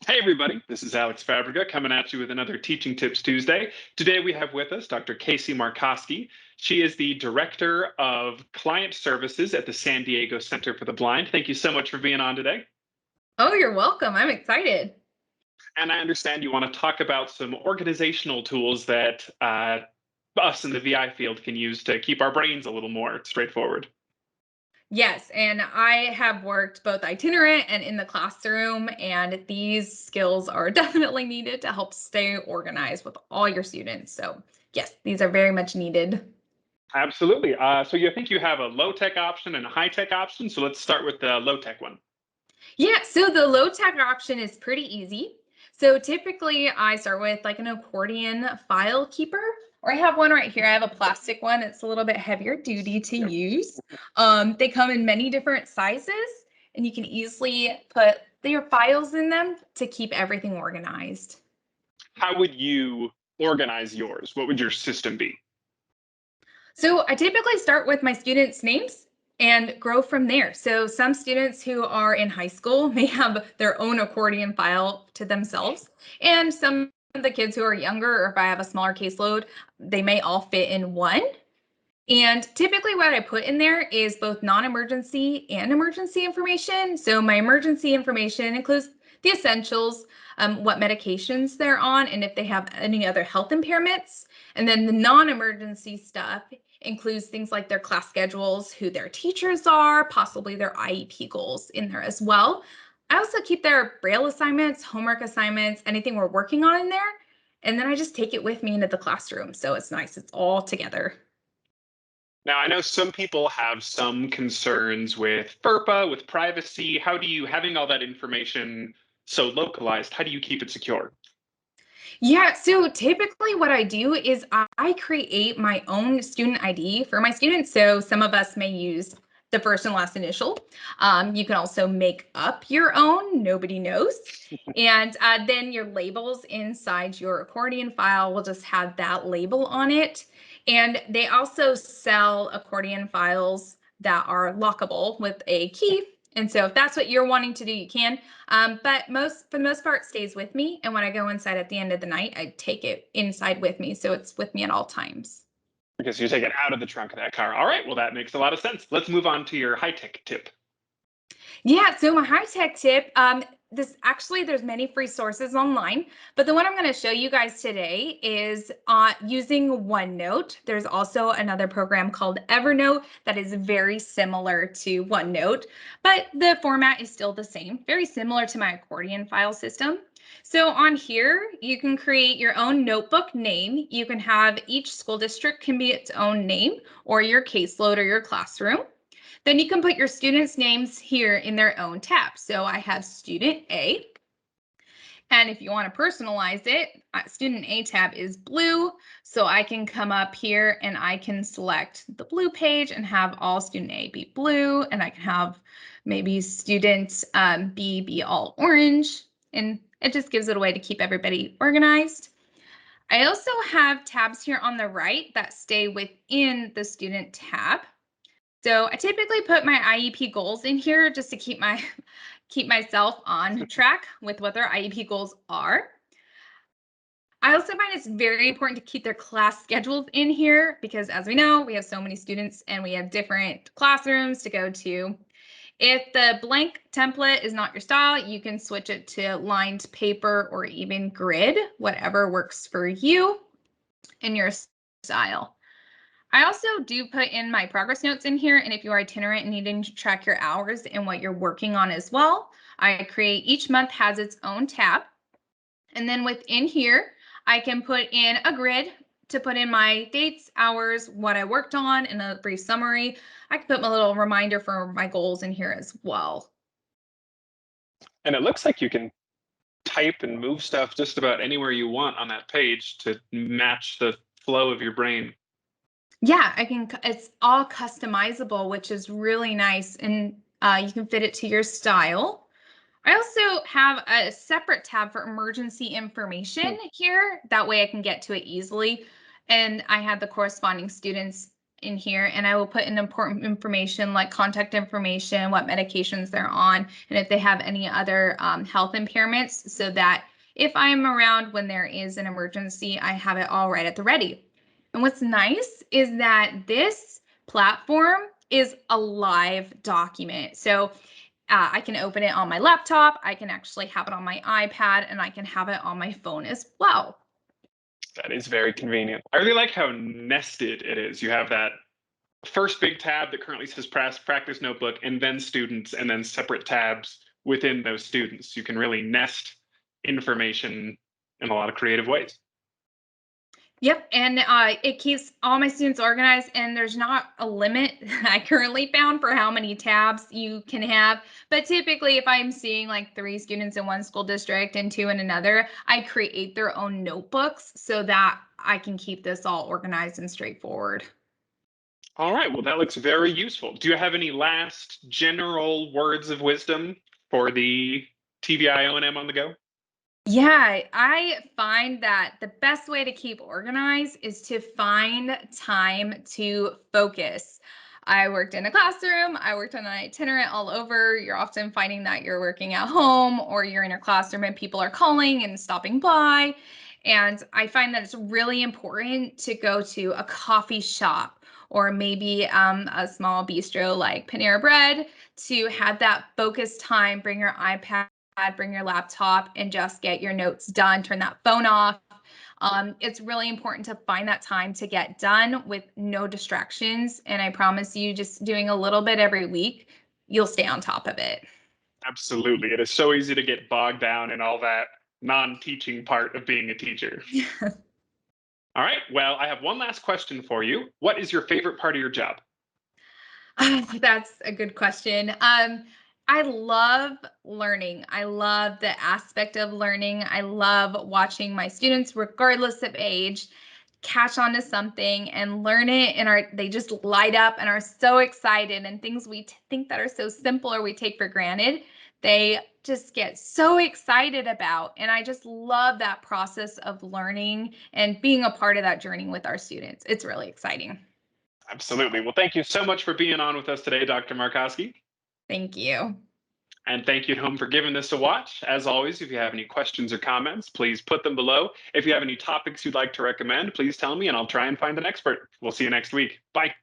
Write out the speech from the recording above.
Hey everybody, this is Alex Fabrega coming at you with another Teaching Tips Tuesday. Today we have with us Dr. Kasey Markoski. She is the Director of Client Services at the San Diego Center for the Blind. Thank you so much for being on today. Oh, you're welcome. I'm excited. And I understand you want to talk about some organizational tools that us in the VI field can use to keep our brains a little more straightforward. Yes, and I have worked both itinerant and in the classroom, and these skills are definitely needed to help stay organized with all your students. So, yes, these are very much needed. Absolutely. So you think you have a low-tech option and a high-tech option. So let's start with the low-tech one. Yeah, so the low tech option is pretty easy. So typically I start with like an accordion file keeper, or I have one right here. I have a plastic one. It's a little bit heavier duty to use. They come in many different sizes, and you can easily put your files in them to keep everything organized. How would you organize yours? What would your system be? So I typically start with my students' names and grow from there. So some students who are in high school may have their own accordion file to themselves, and some of the kids who are younger, or if I have a smaller caseload, they may all fit in one. And typically what I put in there is both non-emergency and emergency information. So my emergency information includes the essentials, what medications they're on, and if they have any other health impairments. And then the non-emergency stuff includes things like their class schedules, who their teachers are, possibly their IEP goals in there as well. I also keep their Braille assignments, homework assignments, anything we're working on in there. And then I just take it with me into the classroom. So it's nice. It's all together. Now, I know some people have some concerns with FERPA, with privacy. How do you, having all that information so localized, how do you keep it secure? Yeah, so typically what I do is I create my own student ID for my students. So some of us may use the first and last initial. You can also make up your own, nobody knows. And then your labels inside your accordion file will just have that label on it. And they also sell accordion files that are lockable with a key. And so if that's what you're wanting to do, you can. But for the most part, it stays with me. And when I go inside at the end of the night, I take it inside with me. So it's with me at all times. Because you take it out of the trunk of that car. All right, well, that makes a lot of sense. Let's move on to your high-tech tip. Yeah, so my high tech tip, there's many free sources online, but the one I'm going to show you guys today is using OneNote. There's also another program called Evernote that is very similar to OneNote, but the format is still the same, very similar to my accordion file system. So on here, you can create your own notebook name. You can have each school district can be its own name, or your caseload or your classroom. Then you can put your students' names here in their own tab. So I have student A. And if you want to personalize it, student A tab is blue. So I can come up here and I can select the blue page and have all student A be blue. And I can have maybe student B be all orange. And it just gives it a way to keep everybody organized. I also have tabs here on the right that stay within the student tab. So I typically put my IEP goals in here just to keep myself on track with what their IEP goals are. I also find it's very important to keep their class schedules in here because, as we know, we have so many students and we have different classrooms to go to. If the blank template is not your style, you can switch it to lined paper or even grid, whatever works for you and your style. I also do put in my progress notes in here, and if you are itinerant and needing to track your hours and what you're working on as well, I create each month has its own tab. And then within here, I can put in a grid to put in my dates, hours, what I worked on, and a brief summary. I can put my little reminder for my goals in here as well. And it looks like you can type and move stuff just about anywhere you want on that page to match the flow of your brain. Yeah, it's all customizable, which is really nice, and you can fit it to your style. I also have a separate tab for emergency information here. That way I can get to it easily. And I have the corresponding students in here, and I will put in important information like contact information, what medications they're on, and if they have any other health impairments, so that if I'm around when there is an emergency, I have it all right at the ready. And what's nice is that this platform is a live document. So I can open it on my laptop, I can actually have it on my iPad, and I can have it on my phone as well. That is very convenient. I really like how nested it is. You have that first big tab that currently says practice notebook, and then students, and then separate tabs within those students. You can really nest information in a lot of creative ways. Yep, and it keeps all my students organized, and there's not a limit I currently found for how many tabs you can have. But typically, if I'm seeing like 3 students in one school district and 2 in another, I create their own notebooks so that I can keep this all organized and straightforward. All right, well, that looks very useful. Do you have any last general words of wisdom for the TVI O&M on the go? Yeah, I find that the best way to keep organized is to find time to focus. I worked in a classroom, I worked on an itinerant all over. You're often finding that you're working at home or you're in your classroom and people are calling and stopping by. And I find that it's really important to go to a coffee shop or maybe a small bistro like Panera Bread to have that focused time. Bring your iPad, bring your laptop, and just get your notes done. Turn that phone off. It's really important to find that time to get done with no distractions. And I promise you, just doing a little bit every week, you'll stay on top of it. Absolutely. It is so easy to get bogged down in all that non-teaching part of being a teacher. All right, well, I have one last question for you. What is your favorite part of your job? That's a good question. I love learning. I love the aspect of learning. I love watching my students, regardless of age, catch on to something and learn it, and they just light up and are so excited, and things we think that are so simple or we take for granted, they just get so excited about. And I just love that process of learning and being a part of that journey with our students. It's really exciting. Absolutely. Well, thank you so much for being on with us today, Dr. Markoski. Thank you. And thank you at home for giving this a watch. As always, if you have any questions or comments, please put them below. If you have any topics you'd like to recommend, please tell me and I'll try and find an expert. We'll see you next week. Bye.